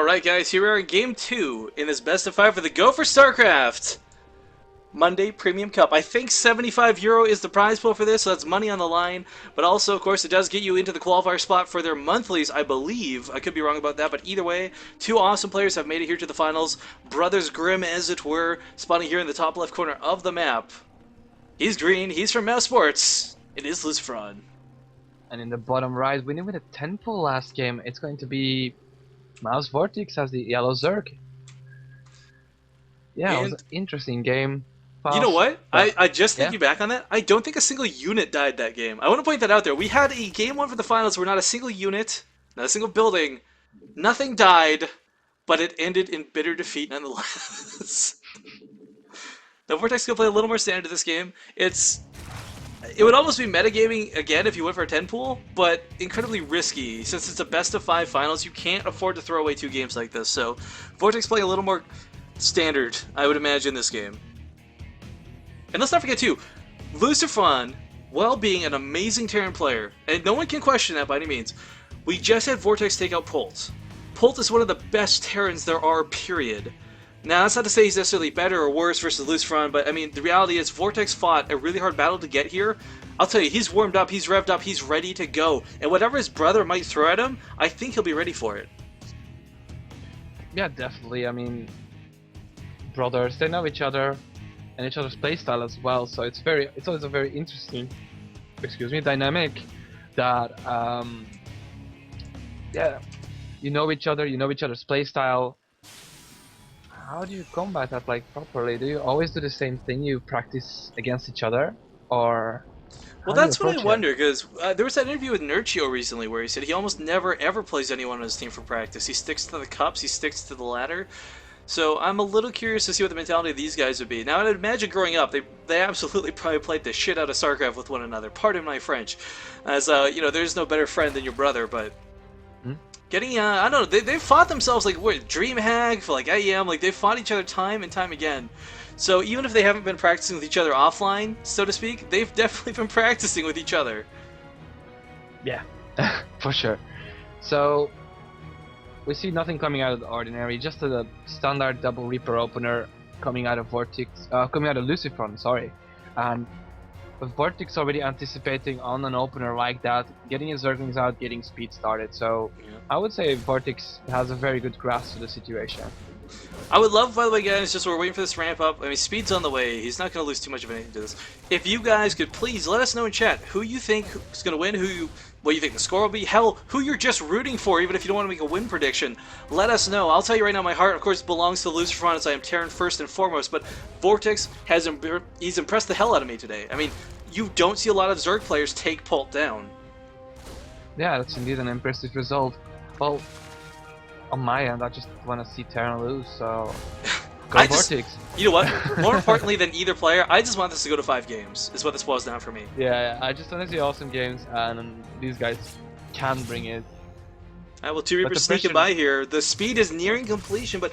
Alright guys, here we are in Game 2 in this best of 5 for the Go for StarCraft Monday Premium Cup. I think €75 is the prize pool for this, so that's money on the line. But also, of course, it does get you into the qualifier spot for their monthlies, I believe. I could be wrong about that, but either way, two awesome players have made it here to the finals. Brothers Grimm, as it were, spawning here in the top left corner of the map. He's green, he's from Mouz Sports. It is LucifroN. And in the bottom right, winning with a 10 pool last game, it's going to be Mouz Vortix as the yellow Zerg. Yeah, it was an interesting game. You know what? I just thinking back on that, I don't think a single unit died that game. I want to point that out there. We had a game 1 for the finals where not a single unit, not a single building, nothing died, but it ended in bitter defeat nonetheless. The Vortex can play a little more standard this game. It would almost be metagaming again if you went for a 10 pool, but incredibly risky. Since it's a best of 5 finals, you can't afford to throw away 2 games like this. So Vortex playing a little more standard, I would imagine, this game. And let's not forget too, LucifroN, while being an amazing Terran player, and no one can question that by any means, we just had Vortex take out Pult. Pult is one of the best Terrans there are, period. Now, that's not to say he's necessarily better or worse versus LucifroN, but I mean, the reality is Vortex fought a really hard battle to get here. I'll tell you, he's warmed up, he's revved up, he's ready to go. And whatever his brother might throw at him, I think he'll be ready for it. Yeah, definitely. I mean, brothers, they know each other and each other's playstyle as well, so it's always a very interesting, dynamic that, yeah, you know each other, you know each other's playstyle. How do you combat that properly? Do you always do the same thing? You practice against each other, or? Well, that's what I wonder, because there was that interview with Nurchio recently where he said he almost never ever plays anyone on his team for practice. He sticks to the cups, he sticks to the ladder. So I'm a little curious to see what the mentality of these guys would be. Now, I'd imagine growing up, they absolutely probably played the shit out of StarCraft with one another. Pardon my French, as you know, there's no better friend than your brother, but. Getting, I don't know, they've fought themselves, like, what, DreamHack, for, like, IEM, like, they've fought each other time and time again. So even if they haven't been practicing with each other offline, so to speak, they've definitely been practicing with each other. Yeah. For sure. So, we see nothing coming out of the ordinary, just a standard double Reaper opener coming out of LucifroN, sorry. And with Vortix already anticipating on an opener like that, getting his Zerglings out, getting speed started, so yeah. I would say Vortix has a very good grasp of the situation. I would love, by the way, guys, just we're waiting for this ramp up. I mean, speed's on the way. He's not going to lose too much of anything to this. If you guys could please let us know in chat who you think is going to win, what you think the score will be, hell, who you're just rooting for, even if you don't want to make a win prediction. Let us know. I'll tell you right now, my heart, of course, belongs to LucifroN, as I am Terran first and foremost, but Vortex he's impressed the hell out of me today. I mean, you don't see a lot of Zerg players take Pult down. Yeah, that's indeed an impressive result. Well, on my end, I just want to see Terran lose, so go Vortex. You know what? More importantly than either player, I just want this to go to 5 games, is what this boils down for me. Yeah, I just want to see awesome games, and these guys can bring it. Alright, well, 2 Reapers sneaking by here. The speed is nearing completion, but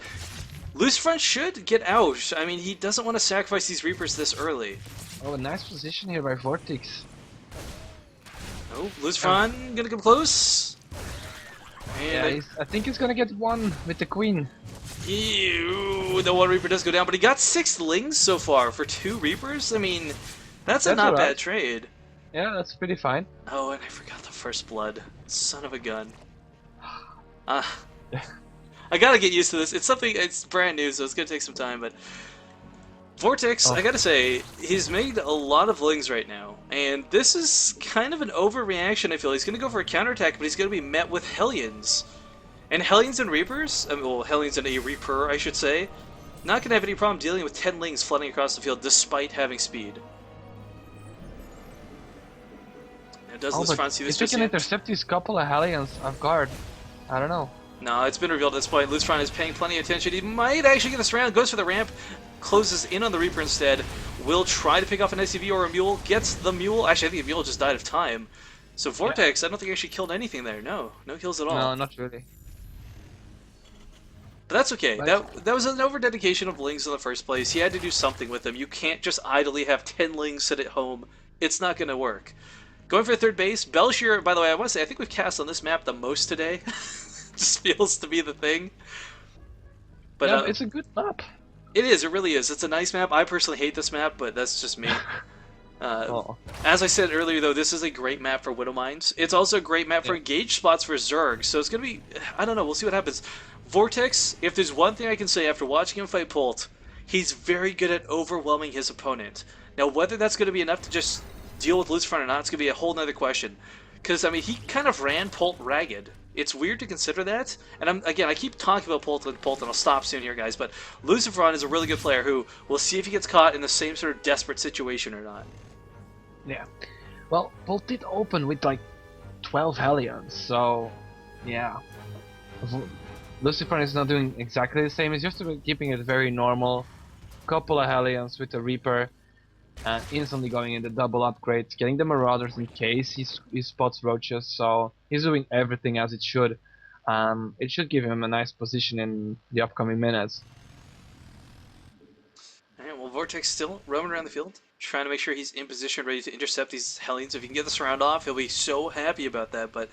LucifroN should get out. I mean, he doesn't want to sacrifice these Reapers this early. Oh, a nice position here by Vortix. Oh, LucifroN gonna come close. And yeah, I think he's gonna get one with the Queen. Ew, the 1 Reaper does go down, but he got 6 Lings so far for 2 Reapers. I mean, that's a not bad trade. Yeah, that's pretty fine. Oh, and I forgot the first blood. Son of a gun. I gotta get used to this. It's brand new, so it's gonna take some time, but Vortix, I gotta say, he's made a lot of Lings right now, and this is kind of an overreaction, I feel. He's gonna go for a counterattack, but he's gonna be met with Hellions. And Hellions and Reapers, well, Hellions and a Reaper, I should say, not gonna have any problem dealing with 10 Lings flooding across the field despite having speed. Now, does LucifroN see this? If he can intercept these couple of Hellions off guard, I don't know. No, it's been revealed at this point. LucifroN is paying plenty of attention. He might actually get this round, goes for the ramp, closes in on the Reaper instead, will try to pick off an SCV or a Mule, gets the Mule. Actually, I think the Mule just died of time. So Vortex, yeah. I don't think he actually killed anything there. No kills at all. No, not really. But that's okay. That was an over-dedication of Lings in the first place. He had to do something with them. You can't just idly have 10 Lings sit at home. It's not going to work. Going for third base, Belshir, by the way, I want to say, I think we've cast on this map the most today. just feels to be the thing. But yeah, it's a good map. It is. It really is. It's a nice map. I personally hate this map, but that's just me. Oh. As I said earlier, though, this is a great map for Widow Mines. It's also a great map for engaged spots for Zerg, so it's going to be... I don't know, we'll see what happens. Vortix, if there's one thing I can say after watching him fight Polt, he's very good at overwhelming his opponent. Now, whether that's going to be enough to just deal with LucifroN or not, it's going to be a whole nother question. Because, I mean, he kind of ran Polt ragged. It's weird to consider that, and I keep talking about Polt, and I'll stop soon here, guys, but LucifroN is a really good player who, we'll see if he gets caught in the same sort of desperate situation or not. Yeah. Well, Polt did open with like 12 Hellions, so yeah. LucifroN is not doing exactly the same, he's just keeping it very normal. Couple of Hellions with the Reaper, and instantly going into double upgrades, getting the Marauders in case he spots Roaches, so he's doing everything as it should. It should give him a nice position in the upcoming minutes. Alright, well, Vortix still roaming around the field, trying to make sure he's in position, ready to intercept these Hellions. If he can get this round off, he'll be so happy about that, but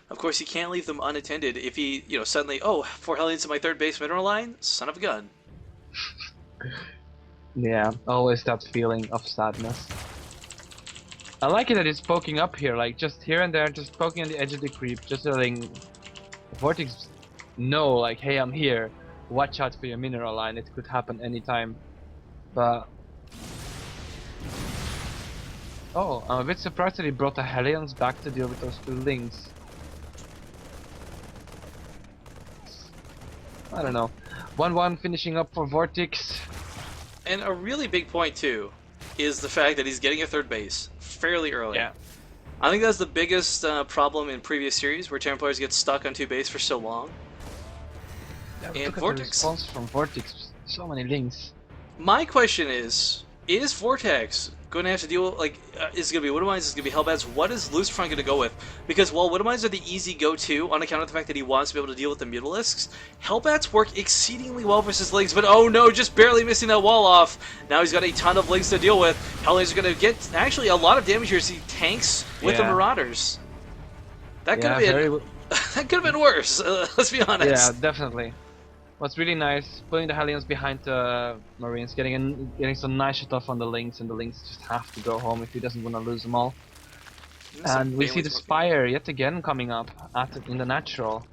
of course he can't leave them unattended if he, suddenly, oh, 4 Hellions in my third base mineral line? Son of a gun. Yeah, always that feeling of sadness. I like it that it's poking up here, like just here and there, just poking on the edge of the creep, just letting Vortix know, like, hey, I'm here, watch out for your mineral line, it could happen anytime. But... oh, I'm a bit surprised that he brought the Hellions back to deal with those 2 Lings. I don't know. 1-1 finishing up for Vortix. And a really big point, too, is the fact that he's getting a third base fairly early. Yeah. I think that's the biggest problem in previous series, where Templars get stuck on 2 base for so long. Yeah, and look at Vortix. the response from Vortix. So many Lings. My question is Vortex going to have to deal with, like, is it going to be Widow Mines, is it going to be Hellbats? What is LucifroN going to go with? Because while Widow Mines are the easy go-to, on account of the fact that he wants to be able to deal with the Mutalisks, Hellbats work exceedingly well versus Lings, but oh no, just barely missing that wall off. Now he's got a ton of Lings to deal with. Hellions are going to get, actually, a lot of damage here as he tanks with the Marauders. That could have been, that could have been worse, let's be honest. Yeah, definitely. What's really nice, putting the Hellions behind the Marines, getting some nice shot off on the Lings, and the Lings just have to go home if he doesn't want to lose them all. And we see the Spire yet again coming up in the natural.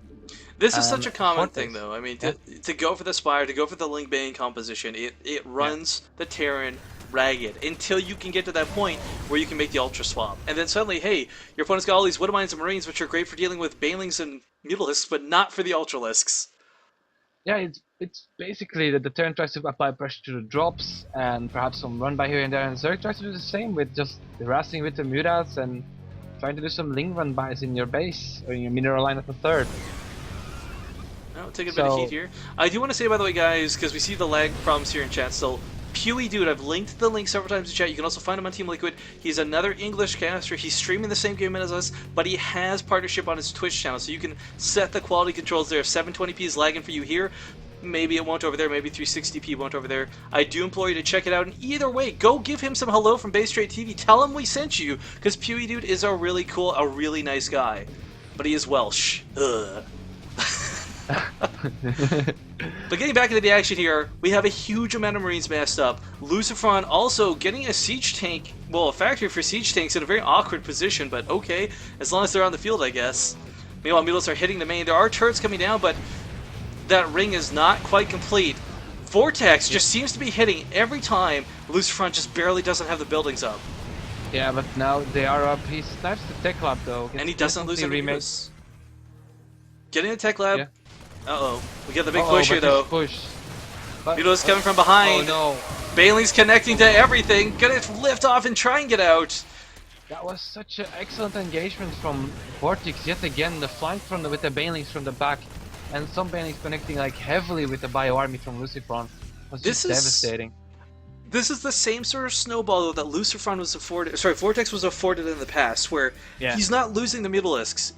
This is such a common thing, though. I mean, to go for the Spire, to go for the Ling Bane composition, it runs the Terran ragged until you can get to that point where you can make the Ultra swap. And then suddenly, hey, your opponent's got all these Widow Mines and Marines, which are great for dealing with Banelings and Mutalisks, but not for the Ultralisks. Yeah, it's basically that the Terran tries to apply pressure to the drops and perhaps some run by here and there, and Zerg tries to do the same with just harassing with the Mutas and trying to do some Ling run bys in your base or in your mineral line at the third. I'll take a bit of heat here. I do want to say, by the way, guys, because we see the lag problems here in chat still, Pewee Dude, I've linked the link several times in chat. You can also find him on Team Liquid. He's another English caster. He's streaming the same game as us, but he has partnership on his Twitch channel, so you can set the quality controls there. If 720p is lagging for you here, maybe it won't over there, maybe 360p won't over there. I do implore you to check it out, and either way, go give him some hello from BaseTradeTV. Tell him we sent you, because Pewee Dude is a really cool, a really nice guy. But he is Welsh. Ugh. But getting back into the action here, we have a huge amount of Marines massed up. LucifroN also getting a siege tank, well, a factory for siege tanks in a very awkward position, but okay, as long as they're on the field, I guess. Meanwhile, Mutalisks are hitting the main. There are turrets coming down, but that ring is not quite complete. Vortex just seems to be hitting every time. LucifroN just barely doesn't have the buildings up. Yeah, but now they are up. He snipes the tech lab though. And he doesn't lose any units. Getting the tech lab. Yeah. Uh-oh. We get the big push here, though. Mutalisks coming from Oh behind. no. Banelings connecting to everything. Gonna lift off and try and get out. That was such an excellent engagement from Vortix yet again. The flank with the Banelings from the back, and some Banelings connecting like heavily with the bio army from LucifroN. Was just devastating. This is the same sort of snowball that LucifroN was afforded. Sorry, Vortex was afforded in the past, where he's not losing the Mutalisks.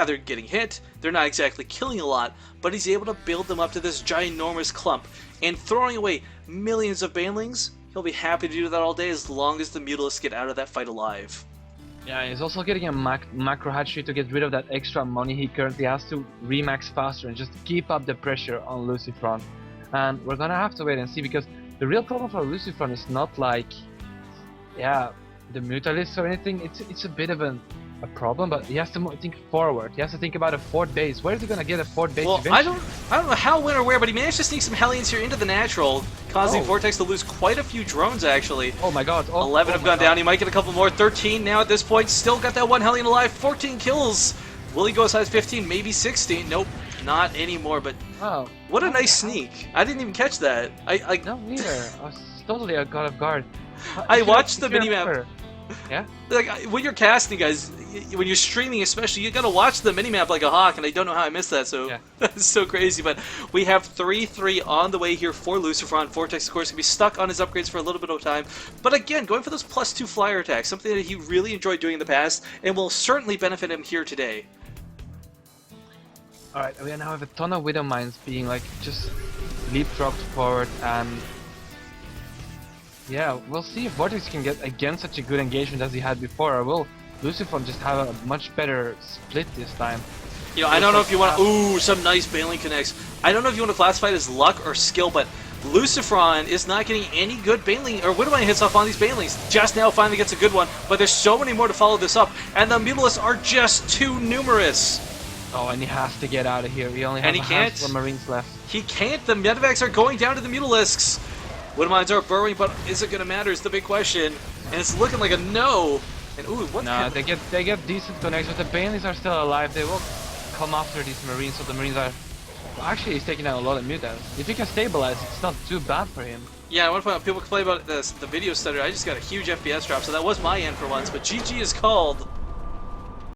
They're getting hit. They're not exactly killing a lot, but he's able to build them up to this ginormous clump, and throwing away millions of Banelings. He'll be happy to do that all day as long as the Mutalisks get out of that fight alive. Yeah, he's also getting a macro hatchery to get rid of that extra money he currently has to remax faster and just keep up the pressure on LucifroN. And we're gonna have to wait and see, because the real problem for LucifroN is not like, yeah, the Mutalisks or anything. It's a bit of a problem, but he has to think forward. He has to think about a fourth base. Where is he gonna get a fourth base? Well, eventually? I don't know how, when, or where, but he managed to sneak some Hellions here into the natural, causing Vortix to lose quite a few drones, actually. Oh my god. 11 have gone down. He might get a couple more. 13 now at this point. Still got that one Hellion alive. 14 kills. Will he go as high as 15? Maybe 16. Nope, not anymore. But what a nice sneak. I didn't even catch that. No, neither. I was totally caught off guard. I watched the minimap. Yeah? Like, when you're casting, guys, when you're streaming especially, you gotta watch the minimap like a hawk, and I don't know how I missed that, so that's so crazy. But we have 3-3 on the way here for LucifroN. Vortix, of course, can be stuck on his upgrades for a little bit of time. But again, going for those +2 flyer attacks, something that he really enjoyed doing in the past, and will certainly benefit him here today. Alright, we now have a ton of Widow Mines being like just leapfrogged forward, and yeah, we'll see if Vortix can get again such a good engagement as he had before, or will LucifroN just have a much better split this time. You know, I don't know if you want to... Ooh, some nice bailing connects. I don't know if you want to classify it as luck or skill, but LucifroN is not getting any good bailing, or Widowmine hits off on these bailings. Just now finally gets a good one, but there's so many more to follow this up, and the Mutalisks are just too numerous. Oh, and he has to get out of here. He only has a handful of Marines left. He can't. The medevacs are going down to the Mutalisks. Widowmines are burrowing, but is it going to matter is the big question. And it's looking like a no. And ooh, what? No, they get decent connections. The Bailings are still alive. They will come after these Marines, so the Marines are... Well, actually, he's taking out a lot of mutas. If he can stabilize, it's not too bad for him. Yeah, I want to point out, people complain about the video stutter. I just got a huge FPS drop, so that was my end for once. But GG is called.